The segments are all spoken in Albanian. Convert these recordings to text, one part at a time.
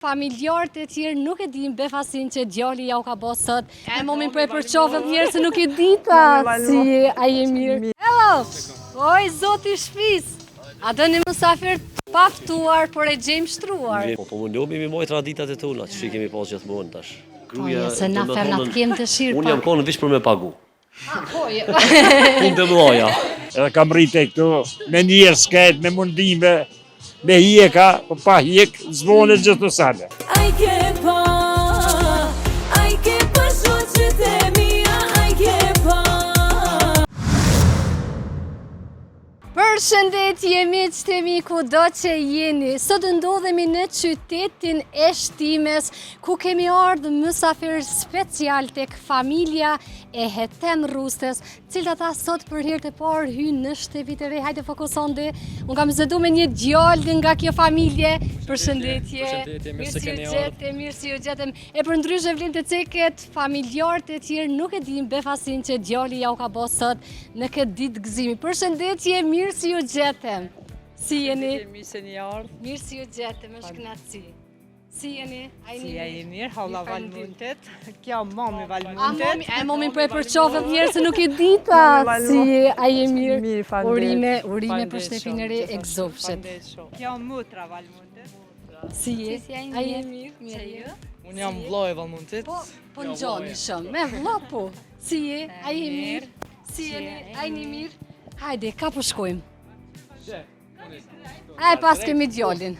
Familjarët e tjerë nuk e din befasin që djali ja u ka bo sot. E momin prej për qovët njerë se nuk e dita. Si, a je mirë? Hello! Oj, zoti shpis! A do një mësafir paftuar, por e gjejmë shtruar. Po më njohemi me moj traditat e tona, që kemi pas gjithmonë tash. Gruja, se na fernat kem të shirë Unë jam konë vish për me pagu. Poje. Punë të mëdha. Edhe kam rritë këtu me njerë skajt, me mundime, me hjeka, po pa hjek, zvone gjithë në sale. Ai ke pa shoqet e mia, ai ke pa. Përshëndetje miqtë e mi kudo që jeni. Sot ndodhemi në qytetin e Shtimes, ku kemi ardhur mysafir special tek familja e Hetem Rustes, cilët ata sot për herë të parë hynë në shtëpi të re. Hajde fokuson dhe. Unë kam zëdu me një djalë nga kjo familje. Përshëndetje. Mirë se keni ardhur. Mirë si ju gjetëm. E për ndryshe vlen të ceket, familjarët e tjerë nuk e din befasin që djali ja u ka bo sot në këtë ditë gëzimi. Përshëndetje, mirë si ju gjetëm. Si jeni? Mirë se një ardhë. Mirë si ju gjetëm, është knatësi. Si jeni? Si ja je mirë, halla valmuntet. Kjo mami valmuntet. E momin prej për qovët njerë se nuk e dita. Si, a je mirë? Mirë, falënderit. Urime për shtepin e re e gzofshet. Kjo mutra valmuntet. Si je? A je mirë? Mirë ju? Unë jam vëlla e valmuntit. Po në gjoni shumë, me vëlla po. Si je? A je mirë? Si jeni? A jeni mirë? Hajde, ka po shkojmë. E pas kemi djallin.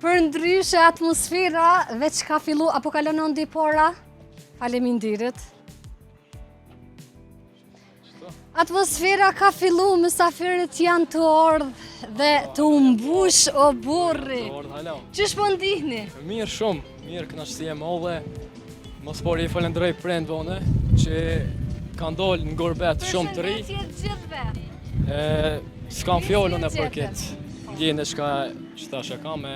Për ndryshe atmosfera veç ka fillu, apo kalonon di pora? Faleminderit. Atmosfera ka fillu, mysafirët janë të ardhë dhe të umbush o burri. Qysh po ndihni? Mirë shumë, mirë kënaqësi e madhe. Mos por i falenderoj prindvone që kanë dalë në gurbet shumë të ri. Përshëndetje gjithve. S'kam fjalën e për këtë. Ndjene çka tash e kam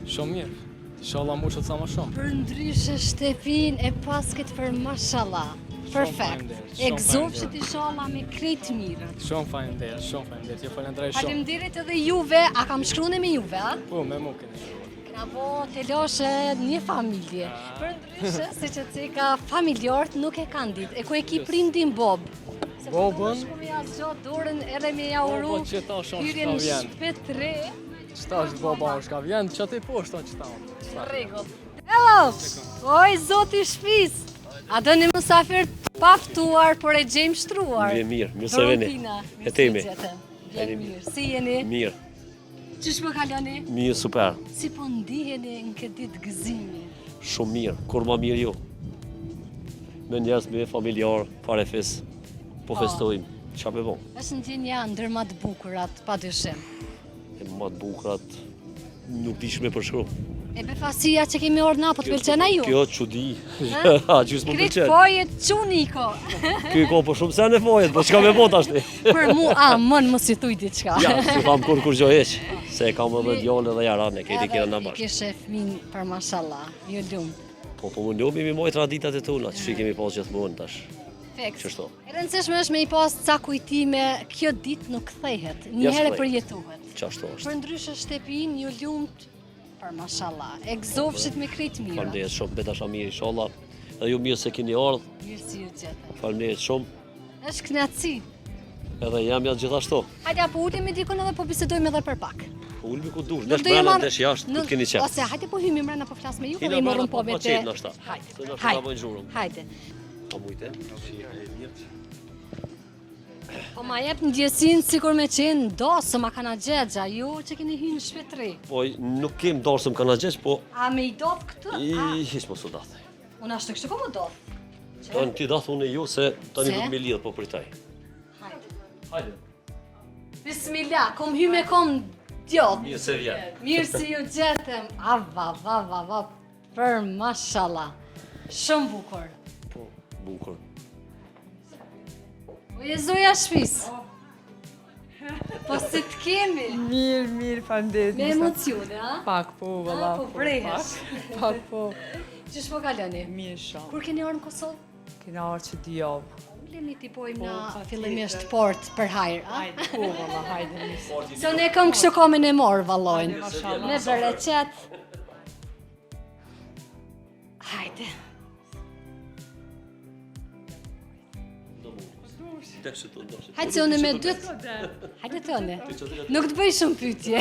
shumë mirë. Inshallah mu që të sa më shumë. Për ndryshe shtepin e pasket për mashallah. Perfekt. E gzofshit inshallah me krejt mirët. Shumë faleminderit, shumë faleminderit. Ju falenderoj shumë. Faleminderit edhe juve, a kam shkruane me juve, a? Po, me mu keni shkruar. Kena bo të loshe një familje. Për ndryshe, si që cika familjarët nuk e kanë ditë. E ku e ki prindin Bob. Bobën? Se shku me ja zgjot dorën edhe me ja uru. Bobën që ta shumë hyrjen shka vjen. shpet re. Qëta është baba është ka vjen, që ti po është ta qëta. Rregull. Hello! Oj, zoti shpis! A do një mësafir paftuar, por e gjejmë shtruar? Mirë se veni. Hetemi. Jeni mirë. Si jeni? Mirë. Qysh më kaloni? Mirë, super. Si po ndiheni në këtë ditë gëzimi? Shumë mirë. Kur ma mirë ju. Me njerëz me familjar, fare fes. Po festojmë. Qa me bon? Është ndjenja ndër më të bukurat, pa dyshim. E ma të bukurat nuk di shme përshkru. E befasia që kemi orë na, po të pëlqen a ju? Kjo që di. Gjysë më Krit pëlqen. fojet quniko. Kjo ko për shumë sen e fojet, po qka me bon tashti? Për mu, mën më si thuj diçka. Ja, si tham kur gjo heq. Se kam edhe djallë edhe jarane, keti kena në I bashkë. kishe fmin për mashallah, ju lumë. Po më njohemi me moj traditat e tona, që kemi pas gjithmonë tash. Feks. Qështu? E rëndësishme është me i pas ca kujtime, kjo ditë nuk kthehet, një Ja, herë s'kthehet. përjetohet. Qashtu është. Për ndryshe shtepin, ju lumt për mashallah, e gzofshit me krejt mira. Faleminderit shumë, beta shamir inshallah. Edhe ju mirë se keni ardhur. Mirë si ju gjetëm. Faleminderit shumë. Është knatësi. Edhe jam ja gjithashtu. Hajde apo ulemi dikun edhe po bisedojmë edhe për pak. Ulmi ku dush, Nuk nesh do ju brenda, marr- nesh jashtë, nuk- ku keni qef. Ose hajde po hymi mbrana po flas me ju, Hina dhe i brenda, morëm po po me pa te. qetë nashta. Se Hajde, nashta hajde. ta bëjnë zhurëm. Hajde. Pa mujte. Po ma jep ndjesin sikur me qenë dosë, ma kana gjegja, ju që keni hynë në shpetri. Po nuk kem dorësëm kanë gjesh, po A me i doth këtë? hiç mos u dath. Unë ashtë të kështë po më doth. Tani ti dath unë ju se tani Se? nuk me lidh po pritaj. Hajde. Hajde. Bismillah, kom hy me kom djoth. Mirë se vjen. Mirë si ju gjetëm. Va, për mashallah. Shumë bukur. Po, bukur. O jezoja shpis. Po si të kemi? Mirë, falënderit. Me emocione, a? Pak po, valla. Po brehesh. Pak po. Qysh po kaloni? Mirë shumë. Kur keni orë në Kosovë? Kena orë që di javë. Lemi tipojmë Po, na patjetër. fillimisht port për hajr, a? Hajde, po, valla, hajde. Se ne këm kështë komen e morë, vallojnë. Mashallah. Me bereqet. Hajde. Hajde se unë me dytë. Hajde tëne. Nuk të bëj shumë pyetje.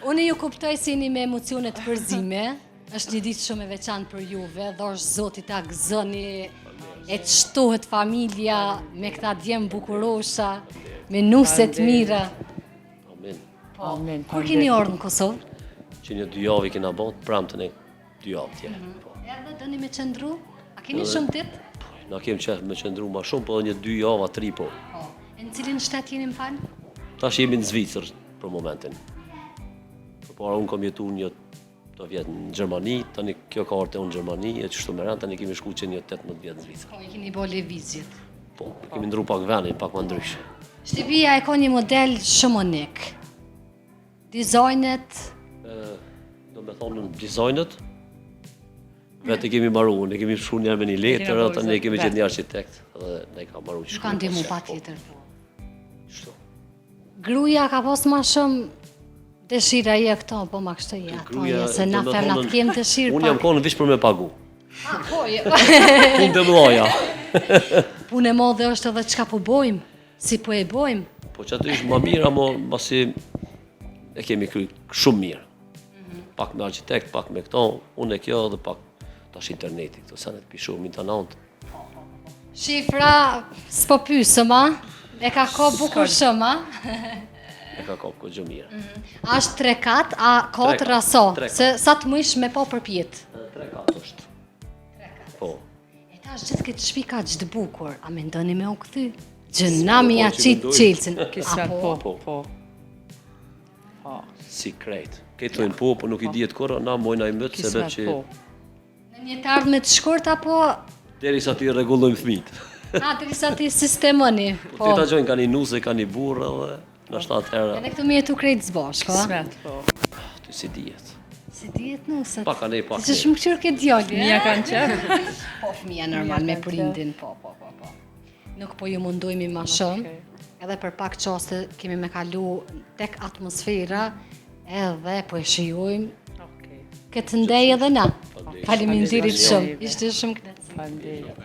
Unë ju kuptoj se jeni me emocione të përzime. Është një ditë shumë e veçantë për juve, dhosh Zoti ta gëzoni, e të shtohet familja me këta djemë bukurosha, me nuse të mira. Amen. Amen. Kur keni orë në Kosovë? Që një 2 javë i kena bot, pramtën e 2 javë tjerë. Po. Edhe dëni me qëndru? A keni shumë ditë? Na kem qef me qëndru ma shumë, po edhe një 2 javë, 3 po. E në cilin shtet jeni më falë? Tash jemi në Zvicër për momentin. Përpara unë kam jetu një do vjetë në Gjermani, tani kjo ka arte unë në Gjermani, e qështu me rënë, tani kemi shku që një 18 vjetë në Zvicër. Po, e keni bo levizjet. Po, kemi ndru pak venin, pak më ndryshë. Shtëpia e ka një model shumë unik. Dizajnet, Do me thonë në dizajnet, vetë kemi maru, ne kemi shku njerë me një letër, edhe tani kemi gjithë një architekt, edhe ne ka maru që nuk kanë ndihmu pa tjetër. Qështu. Gruja ka pas ma shumë dëshira je këto, po ma kështë je ato, se na femnat kemë dëshirë Unë jam konë vish për me pagu. Po, Punë të mëdhaja. punë e madhe është edhe çka po bojmë, si po e bojmë. Po që aty ishë ma mirë, amo basi e kemi kry shumë mirë. Pak me architekt, pak me këto, unë e kjo dhe pak tash interneti, këto senet pishumë internet. Shifra s'po pysëm, a? E ka ko bukur shumë, a? E ka kopë këtë gjë mirë. Ashtë 3 kat, a 4 aso, se sa të mëjsh me po përpjet. 3 katë është. Po. E ta është gjithë këtë shpi ka gjithë bukur, a me ndoni me u këthy? Gjënami a qitë qelësin. Kisa po, po. Si krejt. Këtë thujnë po, po nuk i dijet kërë, na mojna i mëtë, se Kisa vetë që po. Në një të ardhme të shkurt, apo... deri sa ti regullojmë fmitë. A, të risa ti sistemoni. Po ti ta gjojnë ka një nuse, ka një burë, dhe në 7 herë. Edhe këtu mi jetu krejt zbashko, a? Smet, po. Ty si dijet. Si dijet nuset. Pak a ne, pak Që ne. shumë këqyrë këtë djali, Mia kanë qef. Po, fëmija normal me prindin, po. Nuk po ju mundojmi ma shumë, edhe për pak qaste kemi me kalu tek atmosfera, edhe po e shijojmë këtë ndej edhe na. Faleminderit shumë, ishte shumë kënaqësi. Faleminderit.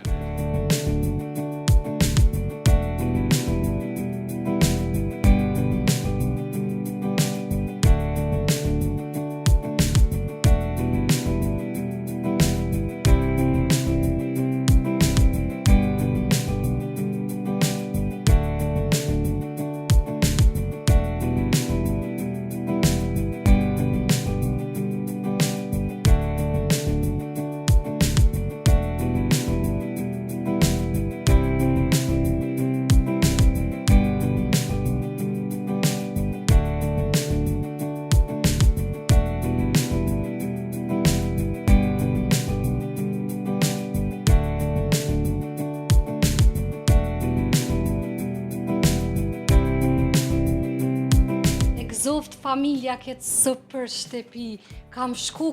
Zoft familja këtë super shtëpi, kam shku,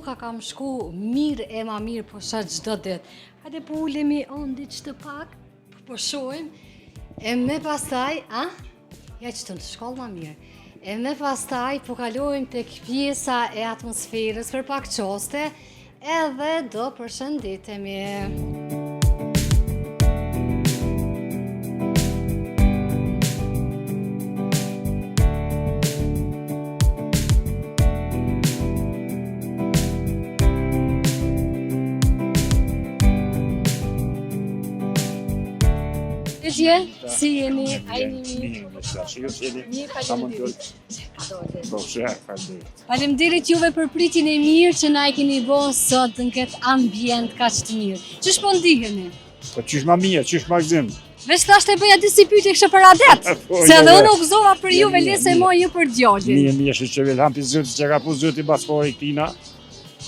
mirë e ma mirë, po sha gjdo dit. Hajde po ulemi ondi që të pak, po shojmë, e me pastaj, a? Ja që të në shkollë ma mirë. E me pastaj po kalojmë të pjesa e atmosferës për pak qaste, edhe do përshëndetemi. Si jeni, a jeni mirë? Faleminderit juve për pritjen e mirë që na e keni bërë sot në këtë ambient kaq të mirë. Çish po ndiheni? Po qysh ma mirë, qysh ma gzim. Veç tash të bëja disi pyetje kështu për adet. Se edhe unë u gëzova për juve, lese mo ju për djalin. Mirë, që vel hampi zoti që ka pu zoti bashkëpori këtina.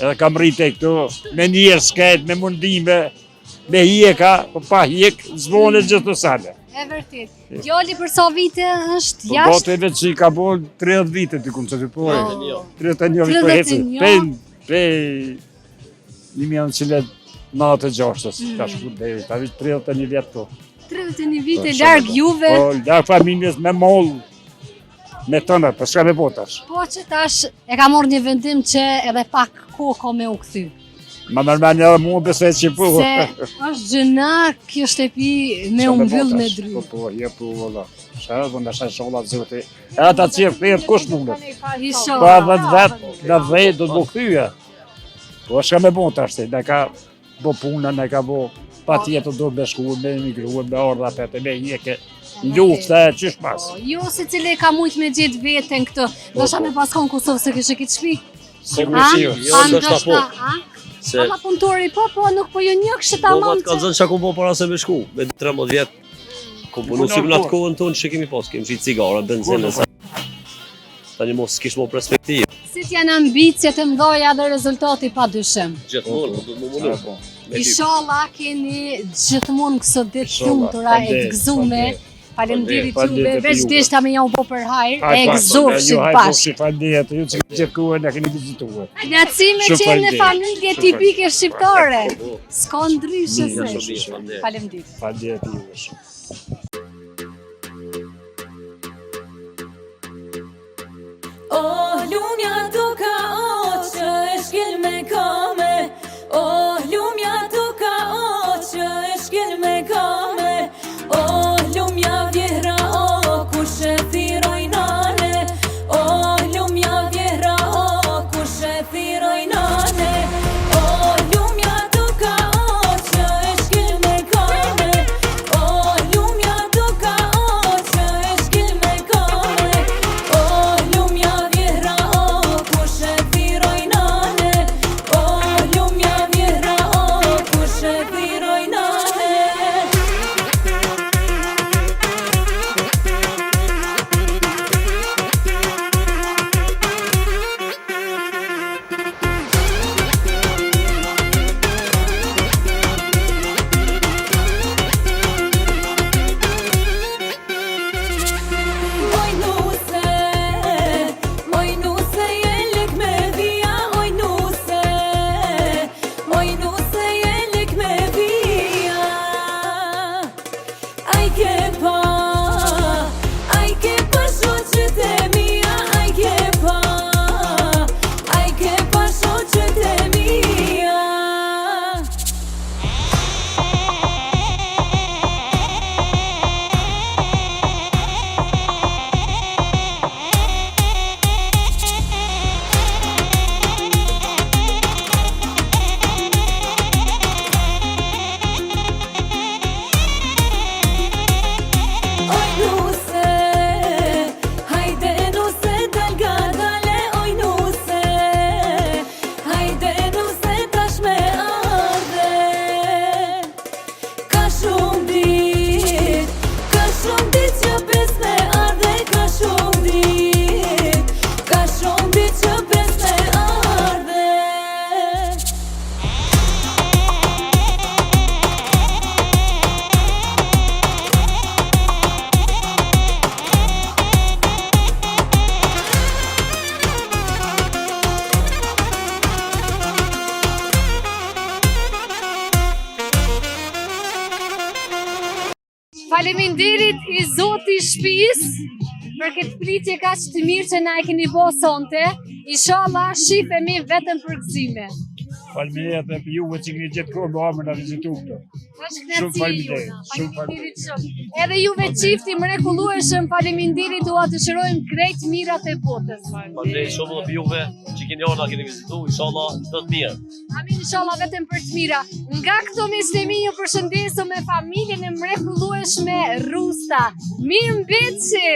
Edhe kam rritë këtu me njerë skajt, me mundime, me hjeka, po pa hjek, zvonë gjithë në sale. E vërtet. Djali për sa vite është Po jashtë? bote vetë që i ka bo 30 vite të kumë që të pojë. 31 vite për hecë. Pej 1996, ka shku deri, ta vishë 31 vjetë to. 31 vite larg juve. Po, larg familjes me mollë, me tënë, për shka me botash. Po që tash e ka marrë një vendim që edhe pak kohë ka me u kthy. Ma nërmeni edhe mu besoj që po. Se është gjëna kjo shtëpi me umbyll me dry. Po, je po, valla. Shërë, dhe nësha shola zote. E ata qirë thirët kush mundet. Pa Inshallah. 10 vetë, në 10 do të bo këthyja. Po, shka me bon të ashtë, ne ka bo puna, ne ka bo pa tjetër do me shku, me emigru, me ardha pete, me hjeke. Luftë, qysh pas. Jo se cili ka mujt me gjithë veten këtë. Dosha me pas konë Kosovë se kështë kitë shpi. Sigurisht. Jo, ndoshta po. Se Ama punëtori, po, nuk po jo një kështë ta po mamë ka zënë çka ku po para se me shku, me 13 vjet. Ku punu si në atë kohën tonë që kemi pas, kemi shit cigara, benzinë. Tani mos kish më perspektivë. Si t'janë ambicjet e mdoja dhe rezultati pa dyshim. Gjithmonë, do të më mundu. Inshallah keni gjithmonë këso ditë të lumtura e të gëzume. Faleminderit juve, veç deshta me jau bo për hajr, e gëzofshit bashkë. Faleminderit, ju që gjithë kohën e keni vizituar. Knaci me qenë në familje tipike shqiptare. S'ka ndryshe se. Faleminderit. Faleminderit juve shumë. Oh, lumja duka o që e shkel me kame. Oh, lumja duka o që e shkel me kame. Oh, lumja vjehra o kush e thiroj nane. Oh, lumja vjehra o kush e thiroj nane. Oh, lumja duka o që e shkel me kame. Oh, lumja duka o që e shkel me kame. Oh, lumja vjehra o kush e thiroj nane. Oh, lumja vjehra o kush e thiroj nane. Moj nuse jelik me vija, oj nuse jelik me vija. Aj ke pa shoqet e mia, aj ke pa shoqet e mia. Oj nuse, hajde nuse dal gadale. Oj nuse, hajde nuse tash me ardhe. Ka shumë dit që pres me ardhe. Ka shumë dit që pres me ardhe. Faleminderit i Zoti i shtëpisë për këtë pritje kaq të mirë që na e keni bo sonte. Inshallah shifemi vetëm për gëzime. Faleminderit edhe juve që keni gjithë kohë më amër në vizitu këto. Shumë faleminderit. Faleminderit shumë. Edhe juve qifti mrekullueshëm, faleminderit, dua të shërojmë krejt mirat e botës. Faleminderit shumë edhe juve që keni ardhur keni vizitu, inshallah çdo të mirë. Amin, inshallah vetëm për të mira. Nga këto miqtemi ju përshëndesëm me familjen e mrekullueshme Rusta. Mirëmbëjtje.